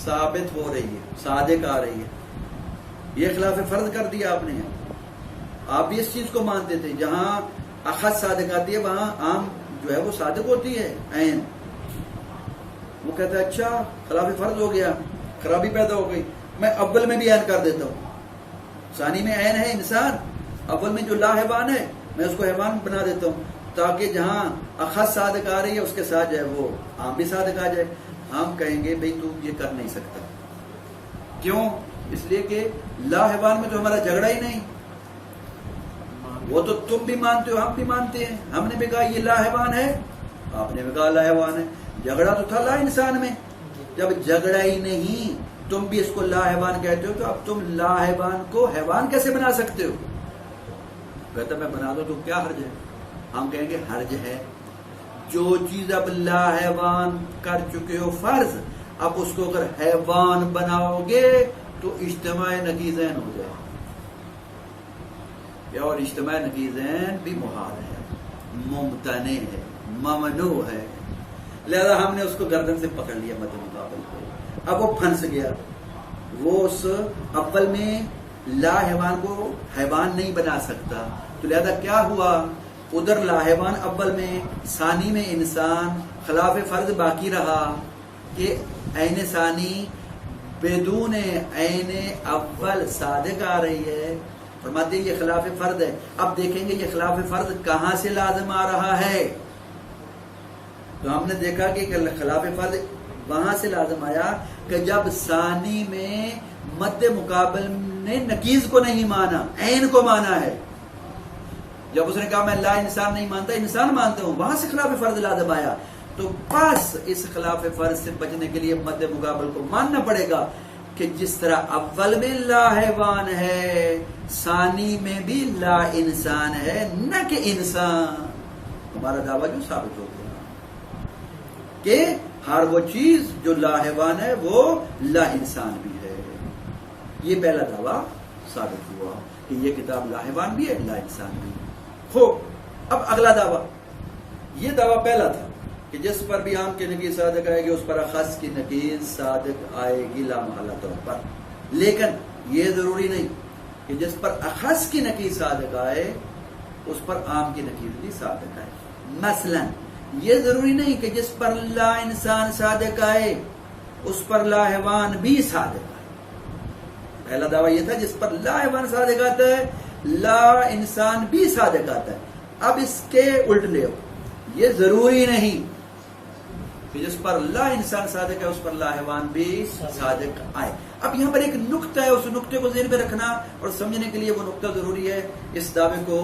ثابت ہو رہی ہے، صادق آ رہی ہے. یہ خلاف فرض کر دیا آپ نے. آپ بھی اس چیز کو مانتے تھے جہاں اخذ صادق آتی ہے وہاں عام جو ہے وہ صادق ہوتی ہے عین. وہ کہتا ہے اچھا خلاف فرض ہو گیا، خرابی پیدا ہو گئی. میں اول میں بھی عین کر دیتا ہوں. ثانی میں عین ہے انسان، اول میں جو لا حیوان ہے میں اس کو حیوان بنا دیتا ہوں تاکہ جہاں اخذ صادق آ رہی ہے اس کے ساتھ جو ہے وہ عام بھی صادق آ جائے. ہم کہیں گے بھئی تو یہ کر نہیں سکتا. کیوں؟ اس لیے کہ لا حیوان میں تو ہمارا جھگڑا ہی نہیں. وہ تو تم بھی مانتے ہو ہم بھی مانتے ہیں. ہم نے بھی کہا یہ لا حیوان ہے، آپ نے بھی کہا لا حیوان ہے. جھگڑا تو تھا لا انسان میں. جب جھگڑا ہی نہیں تم بھی اس کو لا حیوان کہتے ہو تو اب تم لا حیوان کو حیوان کیسے بنا سکتے ہو؟ کہتا میں بنا دو تو کیا حرج ہے؟ ہم کہیں گے حرج ہے. جو چیز اب لا حیوان کر چکے ہو فرض، اب اس کو اگر حیوان بناؤ گے تو اجتماع نقیضین ہو جائے. اور اجتماع نقیضین بھی محال ہے، ممتنع ہے، ممنوع ہے. لہذا ہم نے اس کو گردن سے پکڑ لیا مد مقابل. اب وہ پھنس گیا، وہ اس اول میں لا حیوان کو حیوان نہیں بنا سکتا، تو لہذا کیا ہوا، ادھر لا حیوان اول میں، ثانی میں انسان، خلاف فرض باقی رہا کہ عین ثانی بدون عین اول صادق آ رہی ہے، فرماتے ہیں یہ خلاف فرض ہے۔ اب دیکھیں گے یہ خلاف فرض کہاں سے لازم آ رہا ہے، تو ہم نے دیکھا کہ خلاف فرض وہاں سے لازم آیا کہ جب ثانی میں مد مقابل نے نکیز کو نہیں مانا، عین کو مانا ہے، جب اس نے کہا میں لا انسان نہیں مانتا، انسان مانتا ہوں، وہاں سے خلاف فرض لازم آیا، تو بس اس خلاف فرض سے بچنے کے لیے مد مقابل کو ماننا پڑے گا کہ جس طرح اول میں لا حیوان ہے، ثانی میں بھی لا انسان ہے، نہ کہ انسان۔ ہمارا دعویٰ جو ثابت ہو گیا کہ ہر وہ چیز جو لا حیوان ہے وہ لا انسان بھی ہے، یہ پہلا دعویٰ ثابت ہوا کہ یہ کتاب لا حیوان بھی ہے، لا انسان بھی ہے۔ اب اگلا دعویٰ، یہ دعویٰ پہلا تھا کہ جس پر بھی عام کی نکیر صادق آئے گی اس پر اخص کی نکیر صادق آئے گی لامحالہ طور پر، لیکن یہ ضروری نہیں کہ جس پر اخص کی نکیر صادق آئے اس پر عام کی نکیر بھی صادق آئے۔ مثلا یہ ضروری نہیں کہ جس پر لا انسان صادق آئے اس پر لا حیوان بھی صادق آئے۔ پہلا دعویٰ یہ تھا جس پر لا حیوان صادق آتا ہے لا انسان بھی صادق آتا ہے، اب اس کے الٹ لے یہ ضروری نہیں کہ جس پر لا انسان صادق ہے اس پر لا حیوان بھی صادق آئے۔ اب یہاں پر ایک نقطہ ہے، اس نقطے کو ذہن میں رکھنا اور سمجھنے کے لیے وہ نقطہ ضروری ہے اس دعوے کو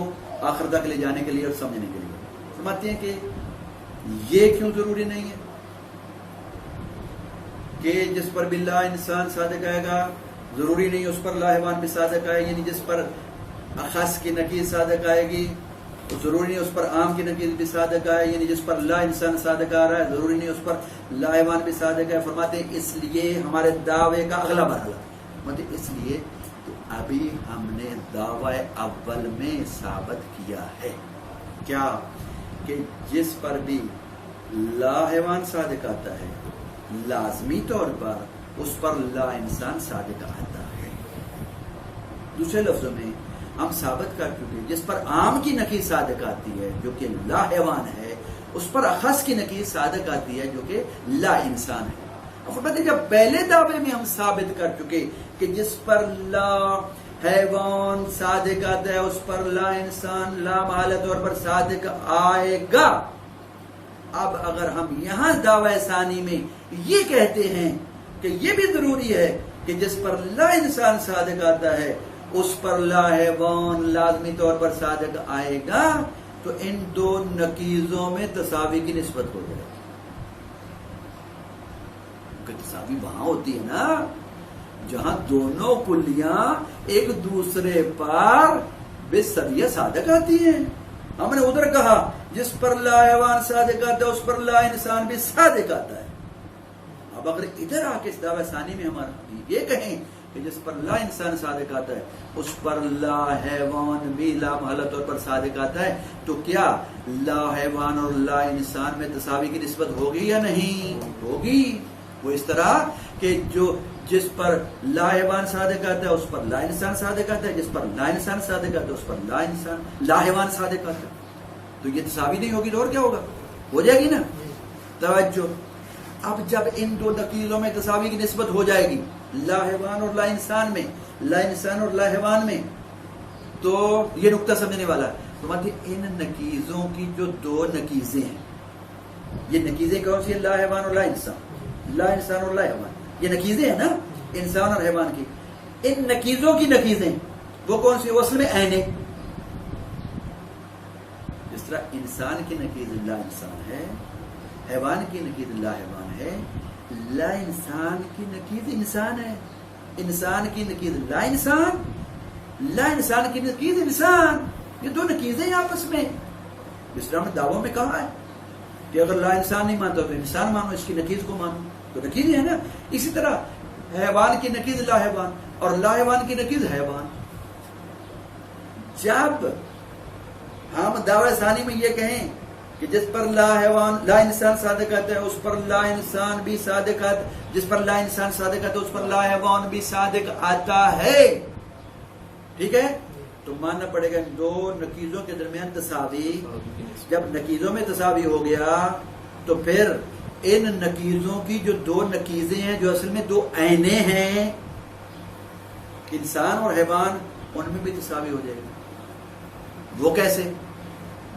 آخر تک لے جانے کے لیے اور سمجھنے کے لیے۔ فرماتے ہیں کہ یہ کیوں ضروری نہیں ہے کہ جس پر بھی لا انسان صادق آئے گا ضروری نہیں اس پر لا حیوان بھی صادق آئے، یعنی جس پر اخص کی نکیر صادق آئے گی تو ضروری نہیں اس پر عام کی نکیر بھی صادق آئے، یعنی جس پر لا انسان صادق آ رہا ہے ضروری نہیں اس پر لا حیوان بھی صادق ہے۔ فرماتے ہیں اس لیے ہمارے دعوے کا اگلا مرحلہ، فرماتے ہیں اس لیے کہ ابھی ہم نے دعوی اول میں ثابت کیا ہے کیا کہ جس پر بھی لا حیوان صادق آتا ہے لازمی طور پر اس پر لا انسان صادق آتا ہے۔ دوسرے لفظوں میں ہم ثابت کر چکے جس پر عام کی نکیر صادق آتی ہے جو کہ لا حیوان ہے اس پر اخص کی نکیر صادق آتی ہے جو کہ لا انسان ہے۔ اور فرماتے ہیں جب پہلے دعوے میں ہم ثابت کر چکے کہ جس پر لا حیوان صادق آتا ہے اس پر لا انسان لا محالہ طور پر صادق آئے گا، اب اگر ہم یہاں دعوی ثانی میں یہ کہتے ہیں کہ یہ بھی ضروری ہے کہ جس پر لا انسان صادق آتا ہے اس پر لا حیوان لازمی طور پر صادق آئے گا تو ان دو نکیزوں میں تساوی کی نسبت ہو جائے گی، کیونکہ تساوی وہاں ہوتی ہے نا جہاں دونوں کلیاں ایک دوسرے پر بے سویہ صادق آتی ہیں۔ ہم نے ادھر کہا جس پر لا حیوان صادق آتا ہے اس پر لا انسان بھی صادق آتا ہے، اب اگر ادھر آ کے اس دعوی ثانی میں ہمارا یہ کہیں کہ جس پر لا انسان صادق آتا ہے اس پر لا حیوان بھی لا محالہ طور پر صادق آتا ہے، تو کیا لا حیوان اور لا انسان میں تساوی کی نسبت ہوگی یا نہیں ہوگی؟ وہ اس طرح کہ جو جس پر لا حیوان صادق آتا ہے اس پر لا انسان صادق آتا ہے، جس پر لا انسان صادق آتا ہے اس پر لا حیوان صادق آتا ہے، تو یہ تساوی نہیں ہوگی تو اور کیا ہوگا؟ ہو جائے گی نا۔ توجہ، اب جب ان دو نکیروں میں تساوی کی نسبت ہو جائے گی لا حیوان اور لا انسان میں، لا انسان اور لا حیوان میں، تو یہ نقطہ سمجھنے والا ہے۔ تو مطلب ان نکیزوں کی جو دو نکیزیں ہیں، یہ نکیزیں کون سی ہیں؟ لا حیوان اور لا انسان، لا انسان اور لا حیوان، یہ نکیزیں ہیں نا انسان اور حیوان کی۔ ان نکیزوں کی نکیزیں وہ کون سی؟ وہ اصل میں عین، جس طرح انسان کی نکیز لا انسان ہے، حیوان کی نکیز لا حیوان ہے، لا انسان کی نکیز انسان ہے، انسان کی نکیز لا انسان، لا انسان کی نکیز انسان، یہ دو نکیزیں ہیں آپس میں۔ جس طرح ہم نے دعووں میں کہا ہے کہ اگر لا انسان نہیں مانتا تو انسان مانو، اس کی نکیز کو مانو، تو نکیز ہے نا۔ اسی طرح حیوان کی نکیز لا حیوان اور لا حیوان کی نکیز حیوان۔ جب ہم دعوی ثانی میں یہ کہیں کہ کہ جس پر لا حیوان لا انسان صادقت ہے اس پر لا انسان بھی صادقت، جس پر لا انسان صادقت ہے اس پر لا حیوان بھی صادق آتا ہے. ٹھیک ہے، تو ماننا پڑے گا ان دو نکیزوں کے درمیان تساوی. جب نکیزوں میں تساوی ہو گیا تو پھر ان نکیزوں کی جو دو نکیزیں ہیں جو اصل میں دو عینیں ہیں انسان اور حیوان، ان میں بھی تساوی ہو جائے گی. وہ کیسے؟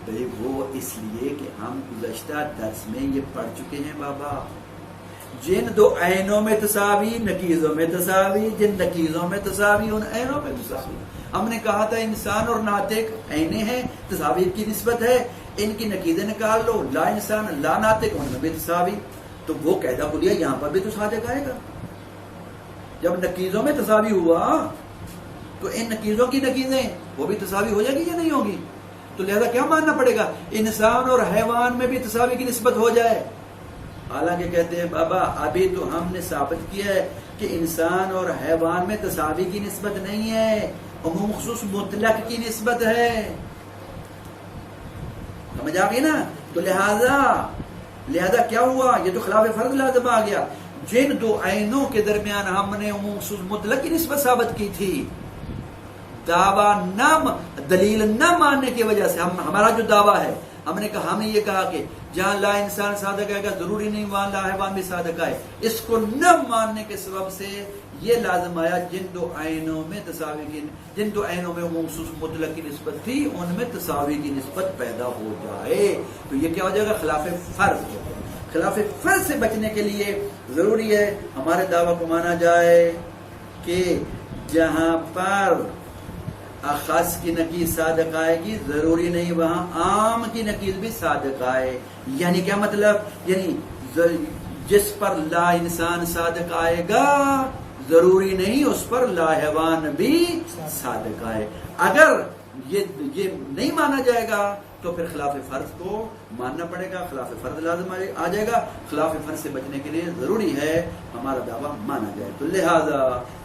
بھئی وہ اس لیے کہ ہم گزشتہ درس میں یہ پڑھ چکے ہیں بابا، جن دو عینوں میں تساوی نکیزوں میں تساوی، جن نکیزوں میں تساوی ان عینوں میں تساوی. ہم نے کہا تھا انسان اور ناطق عینیں ہیں، تساوی کی نسبت ہے، ان کی نکیزیں نکال لو، لا انسان لا ناطق ان میں بھی تساوی. تو وہ قاعدہ بولیا یہاں پر بھی تو صادق آئے گا. جب نکیزوں میں تساوی ہوا تو ان نکیزوں کی نکیزیں وہ بھی تساوی ہو جائے گی یا نہیں ہوگی؟ تو لہذا کیا ماننا پڑے گا؟ انسان اور حیوان میں بھی تساوی کی نسبت ہو جائے. حالانکہ کہتے ہیں بابا ابھی تو ہم نے ثابت کیا ہے کہ انسان اور حیوان میں تساوی کی نسبت نہیں ہے، عموم خصوص مطلق کی نسبت ہے. سمجھ آ گئی نا؟ تو لہذا کیا ہوا؟ یہ تو خلاف فرض لازم آ گیا. جن دو عینوں کے درمیان ہم نے عموم خصوص مطلق کی نسبت ثابت کی تھی، دعویٰ نہ دلیل نہ ماننے کی وجہ سے ہمارا جو دعویٰ ہے، ہم نے یہ کہا کہ جہاں لا انسان صادق آئے گا ضروری نہیں وہاں لا حیوان بھی صادق آئے. اس کو نہ ماننے کے سبب سے یہ لازم آیا جن دو عینوں میں تساوی کی، جن دو عینوں میں عموم خصوص مطلق کی نسبت تھی ان میں تساوی کی نسبت پیدا ہو جائے. تو یہ کیا ہو جائے گا؟ خلاف فرض ہو جائے. خلاف فرض سے بچنے کے لیے ضروری ہے ہمارے دعویٰ کو مانا جائے کہ جہاں پر اخص کی نکیز صادق آئے گی ضروری نہیں وہاں عام کی نکیز بھی صادق آئے. یعنی کیا مطلب؟ یعنی جس پر لا انسان صادق آئے گا ضروری نہیں اس پر لا حیوان بھی صادق آئے. اگر یہ نہیں مانا جائے گا تو پھر خلاف فرض کو ماننا پڑے گا، خلاف فرض لازم آ جائے گا. خلاف فرض سے بچنے کے لیے ضروری ہے ہمارا دعویٰ مانا جائے. تو لہذا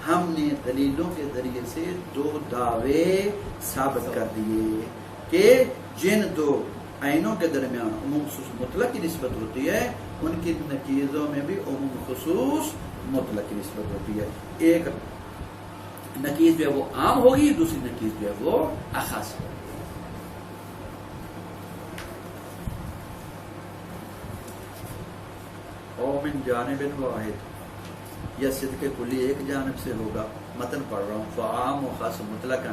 ہم نے دلیلوں کے ذریعے سے دو دعوے ثابت کر دیے کہ جن دو عینوں کے درمیان عموم خصوص مطلق کی نسبت ہوتی ہے ان کی نکیزوں میں بھی عموم خصوص مطلق کی نسبت ہوتی ہے. ایک نکیز جو ہے وہ عام ہوگی، دوسری نکیز جو ہے وہ اخص ہوگی. او من جانب واحد، یہ صدق کلی ایک جانب سے ہوگا. متن پڑھ رہا ہوں. فعام و خاص مطلقاً،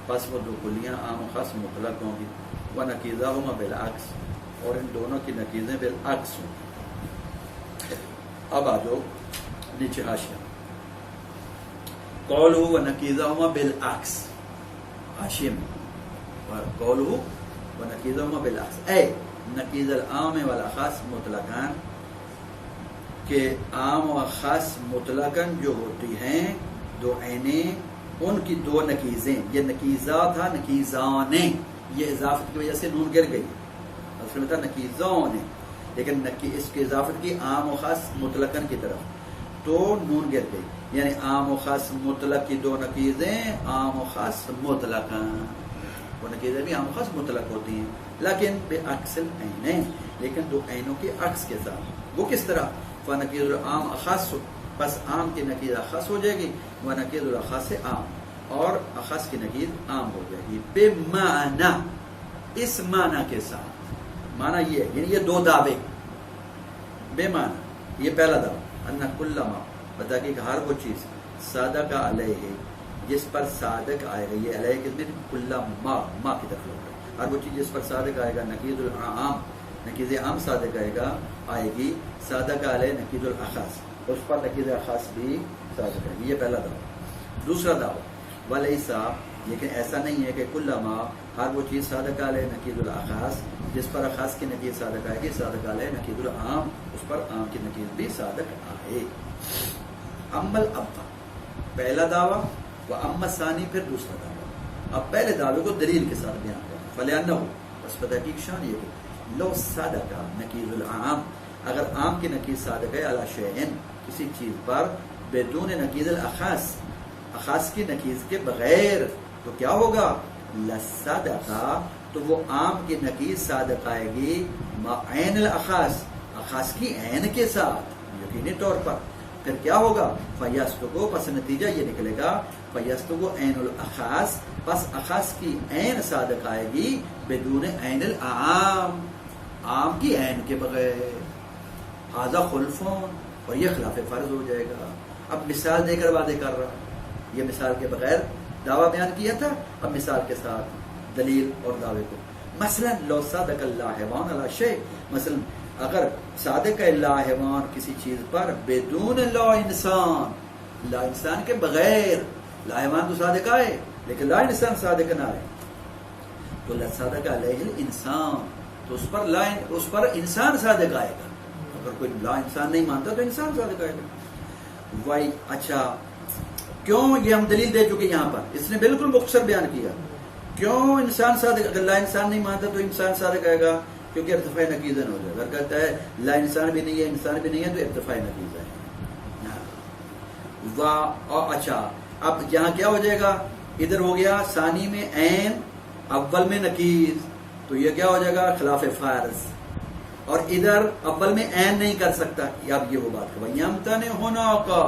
پس وہ دو کلیاں عام و خاص مطلق ہوں گی. ونکیزہما بالعکس، اور ان دونوں کی نکیزیں بالعکس ہوں. اب آ جاؤ نیچے حاشیہ. قولہ ونکیزہما بالعکس، حاشیہ میں قولہ ونکیزہما بالعکس اے نکیز العام والخاص مطلقاً، کہ عام و خاص مطلقاً جو ہوتی ہیں دو عینیں ان کی دو نکیزیں. یہ نکیزات تھا نکیزانے، یہ اضافت کی وجہ سے نون گر گئی، اصل میں تھا نکیزانے، لیکن اس کی اضافت کی عام و خاص مطلقاً کی طرف تو نون گر گئی. یعنی عام و خاص مطلق کی دو نکیزیں عام و خاص مطلقاً، وہ نکیزیں بھی عام و خاص مطلق ہوتی ہیں لیکن بے عکس العینین، لیکن دو عینوں کے عکس کے ساتھ. وہ کس طرح؟ فنکیز العام اخص، بس عام کی نکیز اخص ہو جائے گی، ونکیز الاخص عام، اور اخص کی نکیز عام ہو جائے گی. بے معنی، اس معنی کے ساتھ. معنی یہ ہے یعنی یہ دو دعوے بے معنی. یہ پہلا دعویٰ ان کل ما، بتا کہ ہر وہ چیز صادق علیہ جس پر صادق آئے گا. یہ علیہ کس میں؟ کل ما کی طرف ہوگا. ہر وہ چیز جس پر صادق آئے گا نکیز العام، نکیز عام صادق آئے گی. صادق علیہ نکیز الاخص، اس پر نکیز اخص بھی صادق آئے گی. یہ پہلا دعویٰ. دوسرا دعویٰ ولیسا، لیکن ایسا نہیں ہے کہ کل ما، ہر وہ چیز صادق علیہ نکیز الاخص جس پر اخص کی نکیز صادق آئے گی، صادق علیہ نکیز العام، اس پر عام کی نکیز بھی صادق آئے. اما الاول، پہلا دعویٰ، و اما ثانی، پھر دوسرا دعویٰ. اب پہلے دعوے کو دلیل کے ساتھ بیان کریں. فلیانہ، بس تحقیق شان یہ کہ لو صادق نکیز العام، اگر عام کی نکیز صادق ہے علی شیئن، کسی چیز پر، بدون نکیز الاخص، اخص کی نکیز کے بغیر، تو کیا ہوگا؟ لصدقہ، تو وہ عام کی نقیض صادق آئے گی ما عین الاخاص، اخاص کی عین کے ساتھ یقینی طور پر. پھر کیا ہوگا؟ فیصدق، پس نتیجہ یہ نکلے گا فیصدق عین الاخاص، پس اخاص کی عین صادق آئے گی بدون عین العام، عام کی عین کے بغیر. ھذا خلفون، اور یہ خلاف فرض ہو جائے گا. اب مثال دے کر وعدے کر رہا، یہ مثال کے بغیر دعویٰ بیان کیا تھا، اب مثال کے ساتھ دلیل اور دعوے کو. مثلا لو صدق اللہ حیوان علی شیء، مثلا اگر صادق ہے لا حیوان کسی چیز پر بدون لا انسان، لا انسان کے بغیر، لا حیوان تو صادق آئے لیکن لا انسان صادق نہ آئے، تو لصدق علیہ الانسان، تو اس پر انسان صادق آئے گا. اگر کوئی لا انسان نہیں مانتا تو انسان صادق آئے گا. وائی اچھا کیوں؟ یہ ہم دلیل دے چکے یہاں پر، اس نے بالکل مختصر بیان کیا. کیوں انسان صادق؟ اگر لا انسان نہیں مانتا تو انسان صادق آئے گا، کیونکہ ارتفاع نقیضن ہو جائے گا. اگر کہتا ہے لا انسان بھی نہیں ہے انسان بھی نہیں ہے تو ارتفاع نقیض ہے. اچھا اب یہاں کیا ہو جائے گا؟ ادھر ہو گیا ثانی میں عین، اول میں نقیض، تو یہ کیا ہو جائے گا؟ خلاف فرض. اور ادھر اول میں عین نہیں کر سکتا. اب یہ وہ بات کہ یمتنع ہونا کا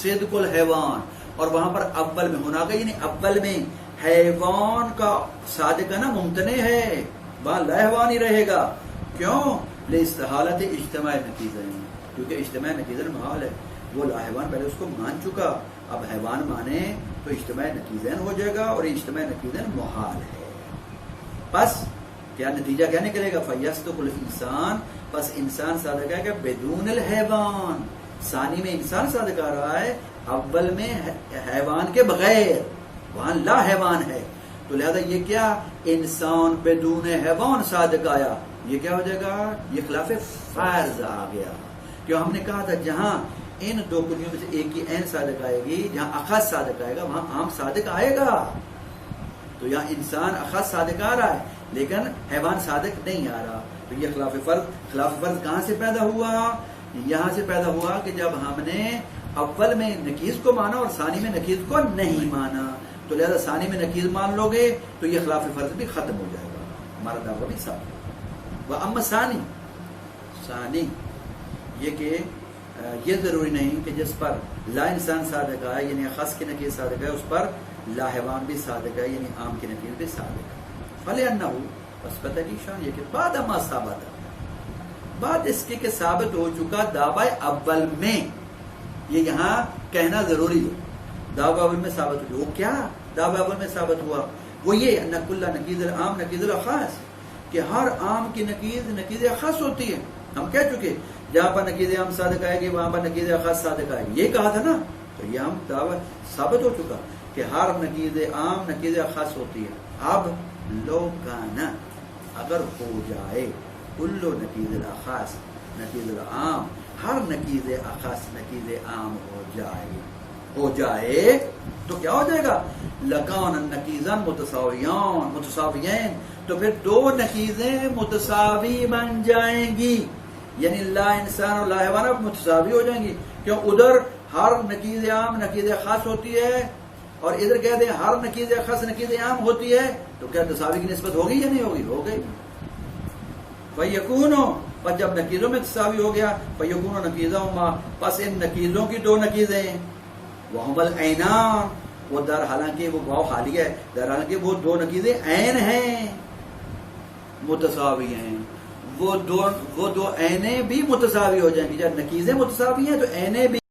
صدق الحیوان، اور وہاں پر اول میں ہونا کا یعنی اول میں حیوان کا صادق نا ممتنع ہے، وہاں لا حیوان ہی رہے گا. کیوں؟ لاستحالت اجتماع نقیضین، کیونکہ اجتماع نقیضین محال ہے. وہ لا حیوان پہلے اس کو مان چکا، اب حیوان مانے تو اجتماع نقیضین ہو جائے گا، اور اجتماع نقیضین محال ہے. بس کیا نتیجہ کیا نکلے گا؟ فیصدق الانسان، بس انسان صادق ہے کہ بدون الحیوان، ثانی میں انسان صادق آ رہا ہے، اول میں حیوان کے بغیر، وہاں لا حیوان ہے. تو لہذا یہ کیا؟ انسان بدون حیوان صادق آیا، یہ کیا ہو جائے گا؟ یہ خلاف فرض آ گیا. کیوں؟ ہم نے کہا تھا جہاں ان دو کلیوں میں سے ایک کی عین صادق آئے گی، جہاں اخذ صادق آئے گا وہاں عام صادق آئے گا. تو یہاں انسان اخذ صادق آ رہا ہے لیکن حیوان صادق نہیں آ رہا. تو یہ خلاف فرض کہاں سے پیدا ہوا؟ یہاں سے پیدا ہوا کہ جب ہم نے اول میں نقیض کو مانا اور ثانی میں نقیض کو نہیں مانا. تو لہذا ثانی میں نقیض مان لو گے تو یہ خلاف فرض بھی ختم ہو جائے گا، ہمارا دعویٰ بھی ثابت. وہ اما ثانی یہ کہ یہ ضروری نہیں کہ جس پر لا انسان صادق ہے یعنی خاص کی نقیض صادق ہے اس پر لا حیوان بھی صادق ہے یعنی عام کی نقیض بھی صادق ہے. فَلِأَنَّهُ بس پتہ کی شان یہ کہ بعد اما ثابت ہے، بعد اس کے کہ ثابت ہو چکا دعوی اول میں، یہ یہاں کہنا ضروری ہے. دعوی اول میں ثابت ہو، وہ کیا دعوی اول میں ثابت ہوا؟ وہ یہ ان کل نقیض العام نقیض الخاص، کہ ہر عام کی نقیض خاص ہوتی ہے. ہم کہہ چکے جہاں پر نقیض عام صادق آئے گی وہاں پر نقیض خاص صادق آئے گی، یہ کہا تھا نا. تو یہ ہم دعوی ثابت ہو چکا کہ ہر نقیض عام نقیض خاص ہوتی ہے. اب لو کانا اگر ہو جائے کلو نقیض الخاص نقیض العام، ہر نقیض اخص نقیض عام ہو جائے تو کیا ہو جائے گا؟ لکان النقیضان متساویین، تو پھر دو نقیضیں متساوی بن جائیں گی، یعنی لا انسان اور لا حیوان اب متساوی ہو جائیں گی. کیوں؟ ادھر ہر نقیض عام نقیض خاص ہوتی ہے اور ادھر کہہ دیں ہر نقیض خاص نقیض عام ہوتی ہے، تو کیا تساوی کی نسبت ہوگی یا نہیں ہوگی؟ ہو گئی. فَيَكُونُ، پر جب نقیضوں میں تساوی ہو گیا، فَيَكُونُ نَقِيضَهُمَا، پس ان نقیضوں کی دو نقیضیں، وَهُمَ الْعَيْنَانِ، وہ در حالانکہ وہ واو حالیہ ہے، در حالانکہ وہ دو نقیضیں عین ہیں متساوی ہیں، وہ دو عینیں بھی متساوی ہو جائیں گی. جب نقیضیں متساوی ہیں تو عینیں بھی